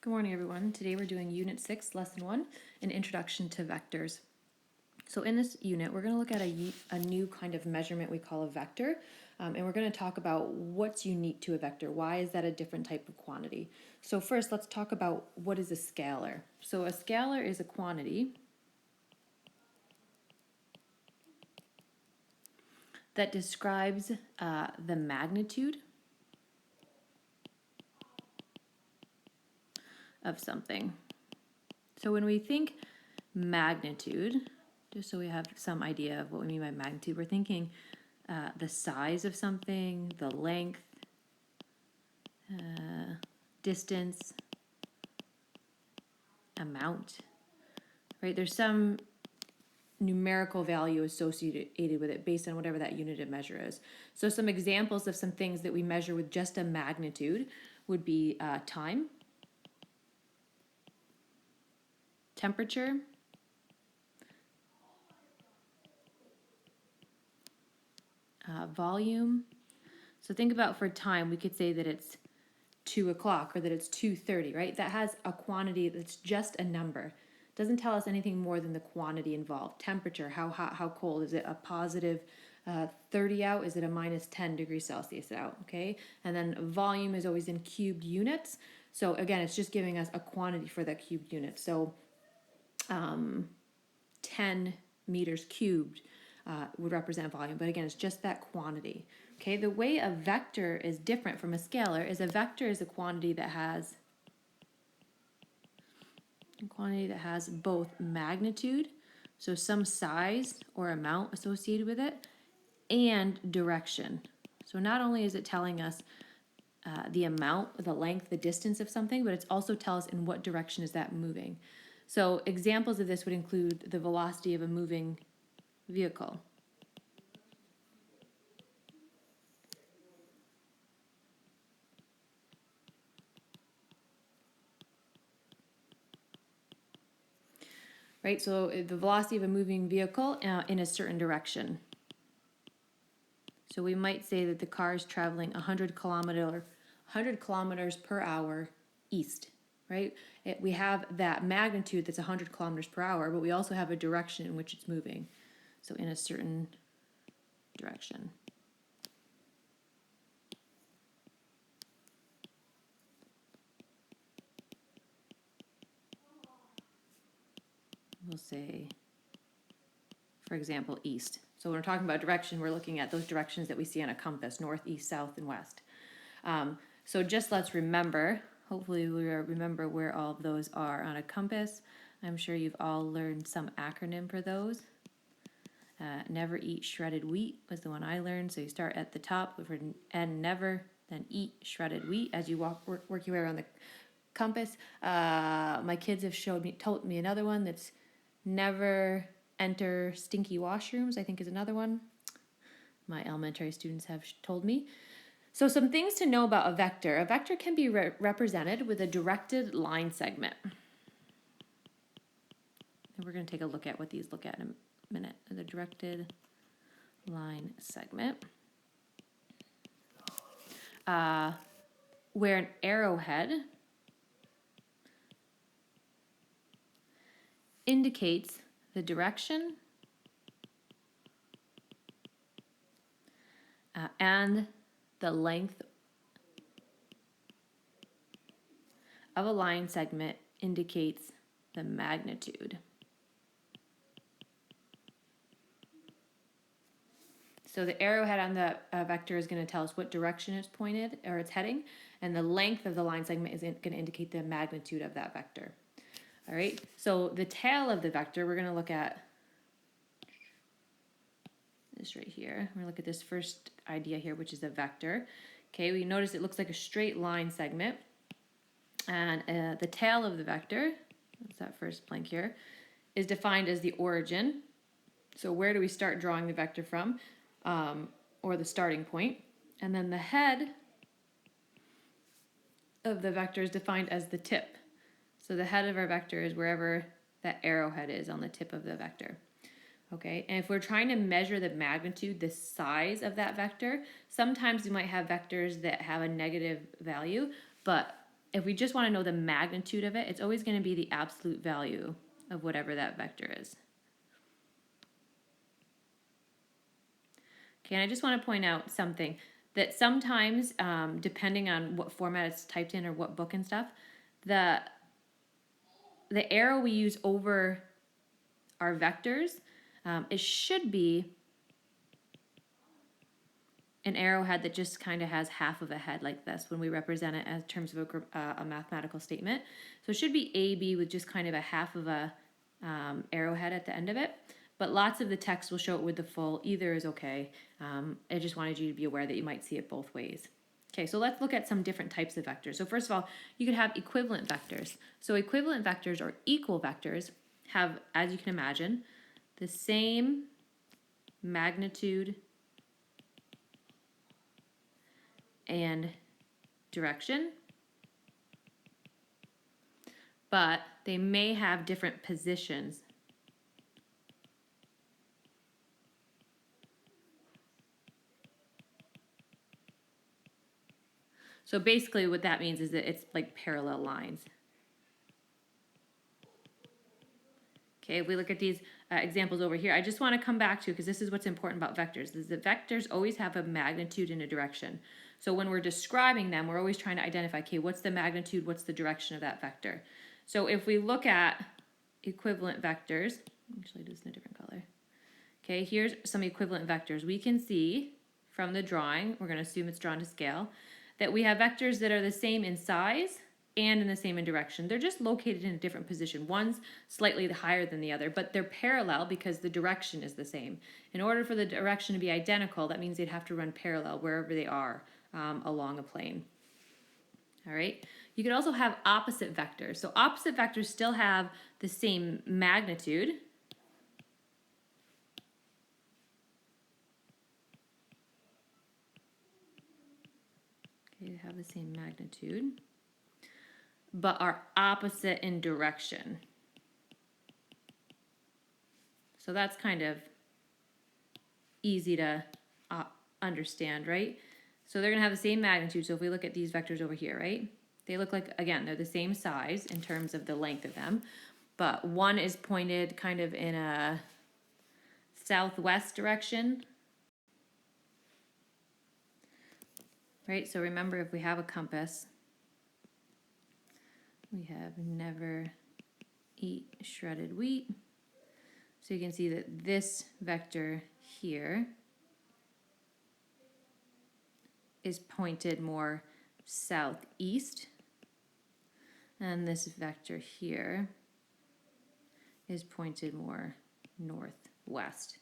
Good morning, everyone. Today we're doing Unit 6, Lesson 1, an Introduction to Vectors. So in this unit, we're going to look at a new kind of measurement we call a vector, and we're going to talk about what's unique to a vector. Why is that a different type of quantity? So first, let's talk about what is a scalar. So a scalar is a quantity that describes the magnitude of something. So when we think magnitude, just so we have some idea of what we mean by magnitude, we're thinking the size of something, the length, distance, amount, right? There's some numerical value associated with it based on whatever that unit of measure is. So some examples of some things that we measure with just a magnitude would be time, temperature, volume. So think about for time, we could say that it's 2 o'clock or that it's 2:30, right? That has a quantity that's just a number. It doesn't tell us anything more than the quantity involved. Temperature, how hot, how cold? Is it a positive 30 out? Is it a minus 10 degrees Celsius out? Okay. And then volume is always in cubed units. So again, it's just giving us a quantity for that cubed unit. So 10 meters cubed would represent volume, but again, it's just that quantity. Okay, the way a vector is different from a scalar is a vector is a quantity that has both magnitude, so some size or amount associated with it, and direction. So not only is it telling us the amount, the length, the distance of something, but it's also tells us in what direction is that moving. So examples of this would include the velocity of a moving vehicle. Right, so the velocity of a moving vehicle in a certain direction. So we might say that the car is traveling 100 kilometers per hour east, right? We have that magnitude that's 100 kilometers per hour, but we also have a direction in which it's moving. So in a certain direction. We'll say, for example, east. So when we're talking about direction, we're looking at those directions that we see on a compass, north, east, south, and west. So just let's remember, hopefully we remember where all of those are on a compass. I'm sure you've all learned some acronym for those. Never eat shredded wheat was the one I learned. So you start at the top with N, never, then eat shredded wheat as you work your way around the compass. My kids have told me another one that's never enter stinky washrooms, I think is another one. My elementary students have told me. So some things to know about a vector. A vector can be represented with a directed line segment. And we're going to take a look at what these look at in a minute. The directed line segment. Where an arrowhead indicates the direction and the length of a line segment indicates the magnitude. So the arrowhead on the vector is going to tell us what direction it's pointed or it's heading, and the length of the line segment is going to indicate the magnitude of that vector. All right, so the tail of the vector, we're going to look at this right here. We're going to look at this first idea here, which is a vector. Okay, we notice it looks like a straight line segment. And the tail of the vector, that's that first blank here, is defined as the origin. So where do we start drawing the vector from, or the starting point? And then the head of the vector is defined as the tip. So the head of our vector is wherever that arrowhead is on the tip of the vector. Okay, and if we're trying to measure the magnitude, the size of that vector, sometimes we might have vectors that have a negative value, but if we just want to know the magnitude of it, it's always going to be the absolute value of whatever that vector is. Okay, and I just want to point out something, that sometimes, depending on what format it's typed in or what book and stuff, the arrow we use over our vectors, it should be an arrowhead that just kind of has half of a head like this when we represent it as terms of a mathematical statement. So it should be AB with just kind of a half of a arrowhead at the end of it. But lots of the text will show it with the full. Either is okay. I just wanted you to be aware that you might see it both ways. Okay, so let's look at some different types of vectors. So first of all, you could have equivalent vectors. So equivalent vectors or equal vectors have, as you can imagine, the same magnitude and direction, but they may have different positions. So basically what that means is that it's like parallel lines. Okay, if we look at these examples over here, I just want to come back to, because this is what's important about vectors, is that vectors always have a magnitude and a direction. So when we're describing them, we're always trying to identify, okay, what's the magnitude, what's the direction of that vector? So if we look at equivalent vectors, actually do this in a different color. Okay, here's some equivalent vectors. We can see from the drawing, we're going to assume it's drawn to scale, that we have vectors that are the same in size and in the same in direction. They're just located in a different position. One's slightly higher than the other, but they're parallel because the direction is the same. In order for the direction to be identical, that means they'd have to run parallel wherever they are along a plane. All right. You could also have opposite vectors. So opposite vectors still have the same magnitude. Okay, they have the same magnitude, but are opposite in direction. So that's kind of easy to understand, right? So they're going to have the same magnitude. So if we look at these vectors over here, right? They look like, again, they're the same size in terms of the length of them, but one is pointed kind of in a southwest direction, right? So remember, if we have a compass, we have never eat shredded wheat. So you can see that this vector here is pointed more southeast, and this vector here is pointed more northwest.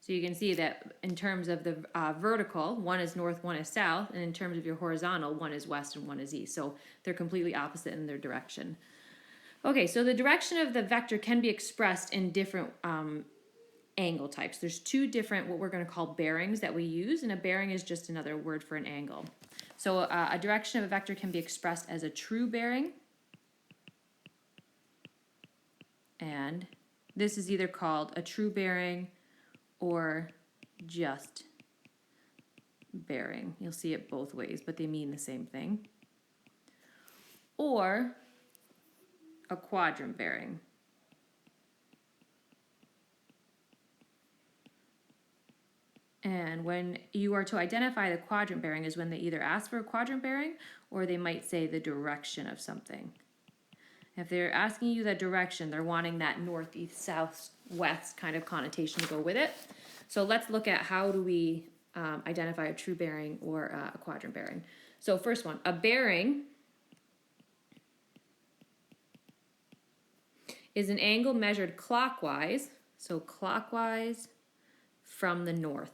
So you can see that in terms of the vertical, one is north, one is south, and in terms of your horizontal, one is west and one is east. So they're completely opposite in their direction. Okay, so the direction of the vector can be expressed in different angle types. There's two different, what we're going to call bearings that we use, and a bearing is just another word for an angle. So a direction of a vector can be expressed as a true bearing, and this is either called a true bearing or just bearing. You'll see it both ways, but they mean the same thing. Or a quadrant bearing. And when you are to identify the quadrant bearing is when they either ask for a quadrant bearing or they might say the direction of something. If they're asking you the direction, they're wanting that north, east, south, west kind of connotation to go with it. So let's look at how do we identify a true bearing or a quadrant bearing. So first one, a bearing is an angle measured clockwise, so clockwise from the north,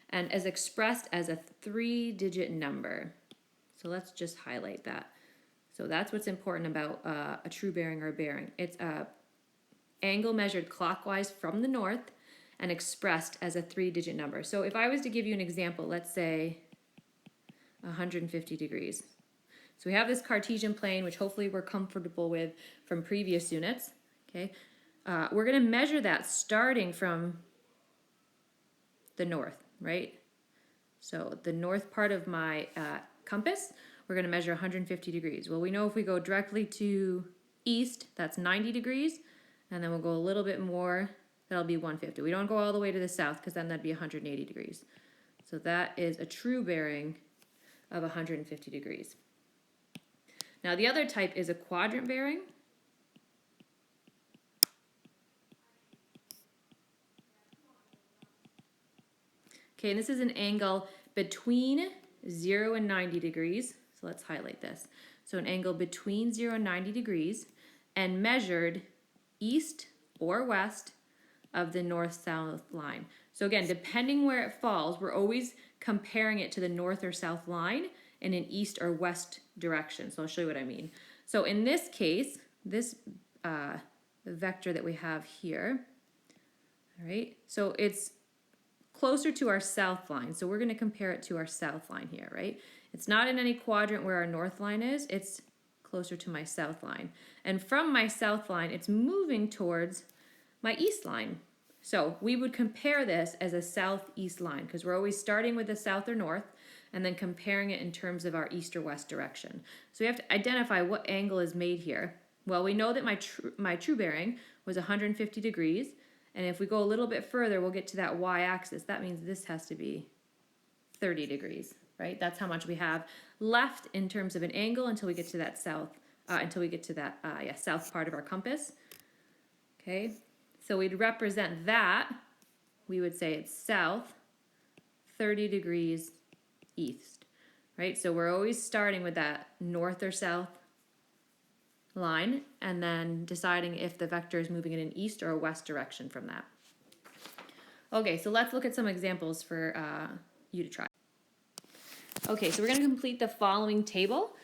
and is expressed as a 3-digit number. So let's just highlight that. So that's what's important about a true bearing or a bearing. It's a angle measured clockwise from the north and expressed as a 3-digit number. So if I was to give you an example, let's say 150 degrees. So we have this Cartesian plane, which hopefully we're comfortable with from previous units. Okay, we're going to measure that starting from the north, right? So the north part of my compass, we're going to measure 150 degrees. Well, we know if we go directly to east, that's 90 degrees, and then we'll go a little bit more, that'll be 150. We don't go all the way to the south because then that'd be 180 degrees. So that is a true bearing of 150 degrees. Now the other type is a quadrant bearing. Okay, and this is an angle between 0 and 90 degrees. So let's highlight this. So an angle between 0 and 90 degrees and measured east or west of the north-south line. So again, depending where it falls, we're always comparing it to the north or south line in an east or west direction. So I'll show you what I mean. So in this case, this vector that we have here, all right, so it's closer to our south line. So we're going to compare it to our south line here, right? It's not in any quadrant where our north line is. It's closer to my south line. And from my south line, it's moving towards my east line. So we would compare this as a southeast line because we're always starting with the south or north and then comparing it in terms of our east or west direction. So we have to identify what angle is made here. Well, we know that my true bearing was 150 degrees. And if we go a little bit further, we'll get to that y-axis. That means this has to be 30 degrees, right? That's how much we have left in terms of an angle until we get to that south, south part of our compass. Okay, so we'd represent that. We would say it's south, 30 degrees east, right? So we're always starting with that north or south line and then deciding if the vector is moving in an east or a west direction from that. Okay, so let's look at some examples for you to try. Okay, so we're going to complete the following table.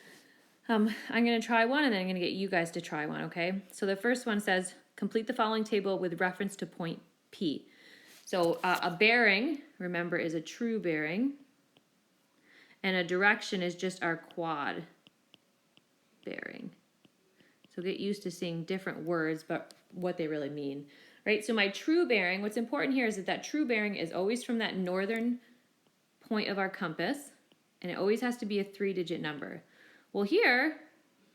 I'm going to try one and then I'm going to get you guys to try one, okay? So the first one says, complete the following table with reference to point P. So a bearing, remember, is a true bearing, and a direction is just our quad bearing. So get used to seeing different words, but what they really mean, right? So my true bearing, what's important here is that that true bearing is always from that northern point of our compass, and it always has to be a 3-digit number. Well, here,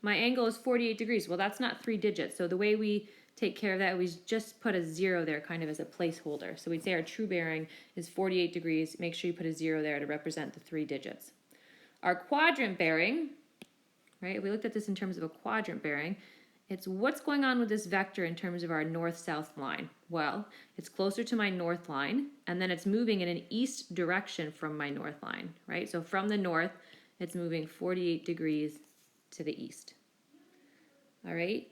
my angle is 48 degrees. Well, that's not 3 digits. So the way we take care of that, we just put a 0 there kind of as a placeholder. So we'd say our true bearing is 48 degrees. Make sure you put a 0 there to represent the 3 digits. Our quadrant bearing, right? If we looked at this in terms of a quadrant bearing, it's what's going on with this vector in terms of our north-south line. Well, it's closer to my north line, and then it's moving in an east direction from my north line, right? So from the north, it's moving 48 degrees to the east. All right,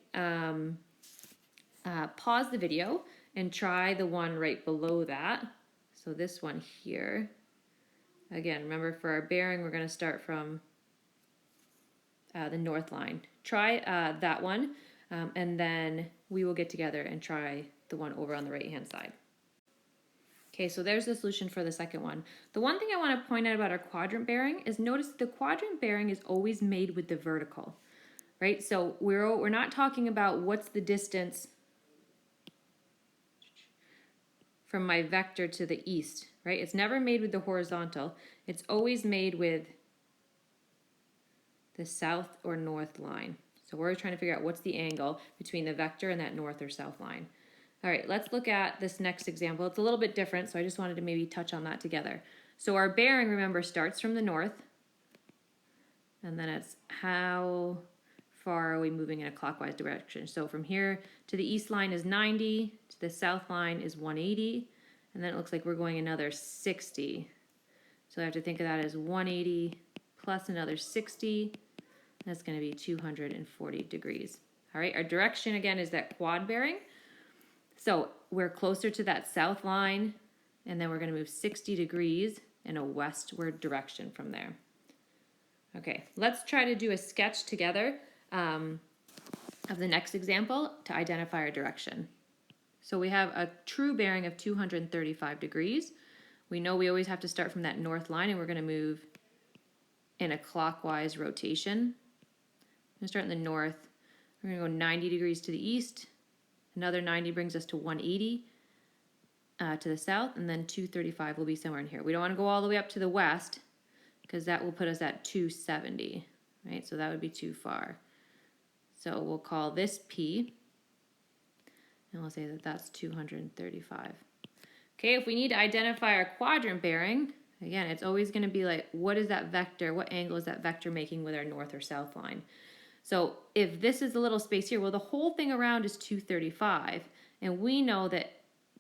pause the video and try the one right below that. So this one here. Again, remember for our bearing, we're going to start from the north line. Try that one, and then we will get together and try the one over on the right-hand side. Okay, so there's the solution for the second one. The one thing I want to point out about our quadrant bearing is notice the quadrant bearing is always made with the vertical, right? So we're not talking about what's the distance from my vector to the east, right? It's never made with the horizontal. It's always made with the south or north line. So we're trying to figure out what's the angle between the vector and that north or south line. All right, let's look at this next example. It's a little bit different, so I just wanted to maybe touch on that together. So our bearing, remember, starts from the north, and then it's how far are we moving in a clockwise direction. So from here to the east line is 90, to the south line is 180, and then it looks like we're going another 60. So I have to think of that as 180 plus another 60. That's going to be 240 degrees. All right, our direction again is that quad bearing. So we're closer to that south line, and then we're going to move 60 degrees in a westward direction from there. Okay, let's try to do a sketch together of the next example to identify our direction. So we have a true bearing of 235 degrees. We know we always have to start from that north line, and we're going to move in a clockwise rotation. I'm going to start in the north. We're going to go 90 degrees to the east. Another 90 brings us to 180 to the south, and then 235 will be somewhere in here. We don't want to go all the way up to the west because that will put us at 270. right? So that would be too far. So we'll call this P, and we'll say that that's 235. Okay, if we need to identify our quadrant bearing, again, it's always going to be like, what is that vector? What angle is that vector making with our north or south line? So if this is a little space here, well, the whole thing around is 235, and we know that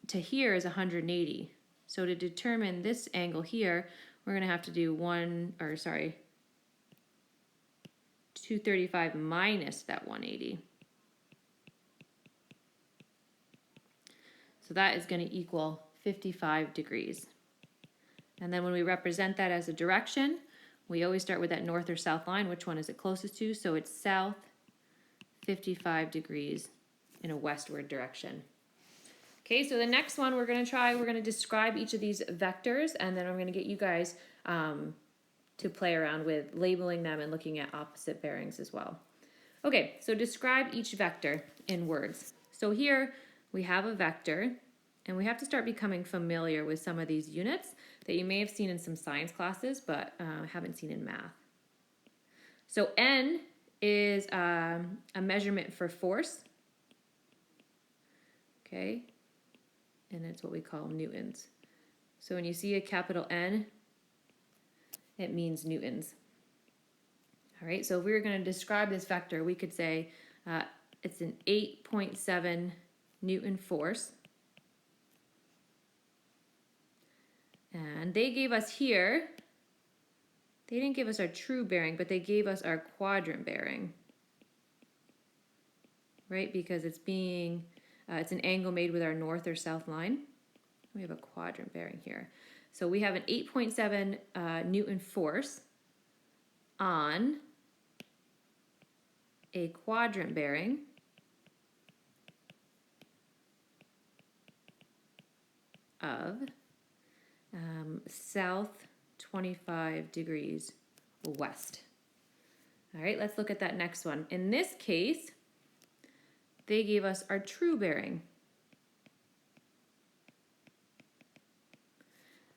to here is 180. So to determine this angle here, we're going to have to do 235 minus that 180. So that is going to equal 55 degrees. And then when we represent that as a direction, we always start with that north or south line. Which one is it closest to? So it's south 55 degrees in a westward direction. Okay, so the next one we're going to describe each of these vectors, and then I'm going to get you guys to play around with labeling them and looking at opposite bearings as well. Okay, so describe each vector in words. So here we have a vector, and we have to start becoming familiar with some of these units that you may have seen in some science classes, but haven't seen in math. So N is a measurement for force, okay, and it's what we call newtons. So when you see a capital N, it means newtons. All right, so if we were going to describe this vector, we could say it's an 8.7 Newton force. And they gave us here, they didn't give us our true bearing, but they gave us our quadrant bearing, right? Because it's an angle made with our north or south line. We have a quadrant bearing here. So we have an 8.7 Newton force on a quadrant bearing of south 25 degrees west. All right, let's look at that next one. In this case, they gave us our true bearing.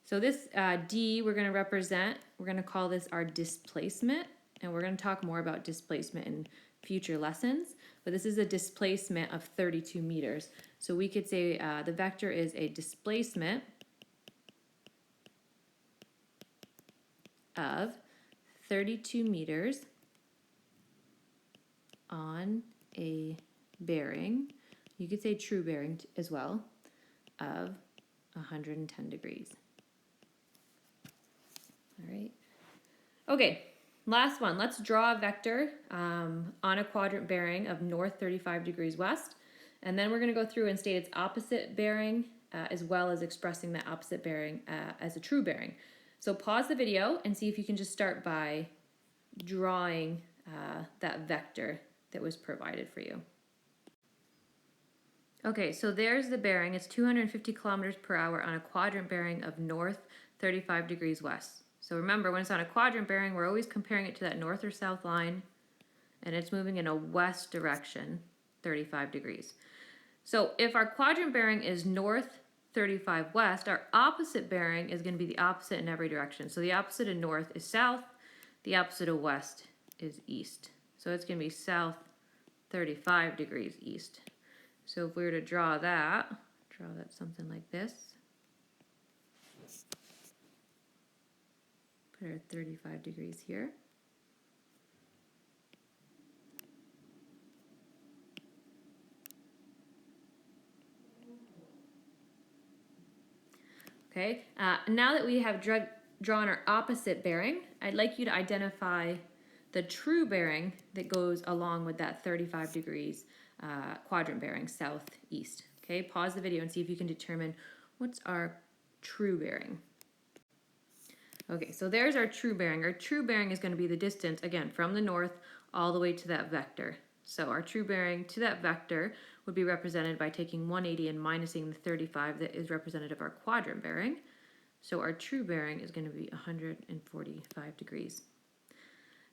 So this D we're going to call this our displacement, and we're going to talk more about displacement in future lessons, but this is a displacement of 32 meters. So we could say the vector is a displacement of 32 meters on a bearing, you could say true bearing as well, of 110 degrees. All right. Okay, last one. Let's draw a vector on a quadrant bearing of north 35 degrees west, and then we're going to go through and state its opposite bearing as well as expressing that opposite bearing as a true bearing. So pause the video and see if you can just start by drawing that vector that was provided for you. Okay, so there's the bearing. It's 250 kilometers per hour on a quadrant bearing of north 35 degrees west. So remember, when it's on a quadrant bearing, we're always comparing it to that north or south line, and it's moving in a west direction, 35 degrees. So if our quadrant bearing is north 35 west, our opposite bearing is going to be the opposite in every direction. So the opposite of north is south, the opposite of west is east. So it's going to be south 35 degrees east. So if we were to draw that something like this. Put our 35 degrees here. Okay, now that we have drawn our opposite bearing, I'd like you to identify the true bearing that goes along with that 35 degrees quadrant bearing, southeast. Okay, pause the video and see if you can determine what's our true bearing. Okay, so there's our true bearing. Our true bearing is going to be the distance, again, from the north all the way to that vector. So our true bearing to that vector would be represented by taking 180 and minusing the 35 that is representative of our quadrant bearing. So our true bearing is going to be 145 degrees.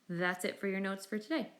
That's it for your notes for today.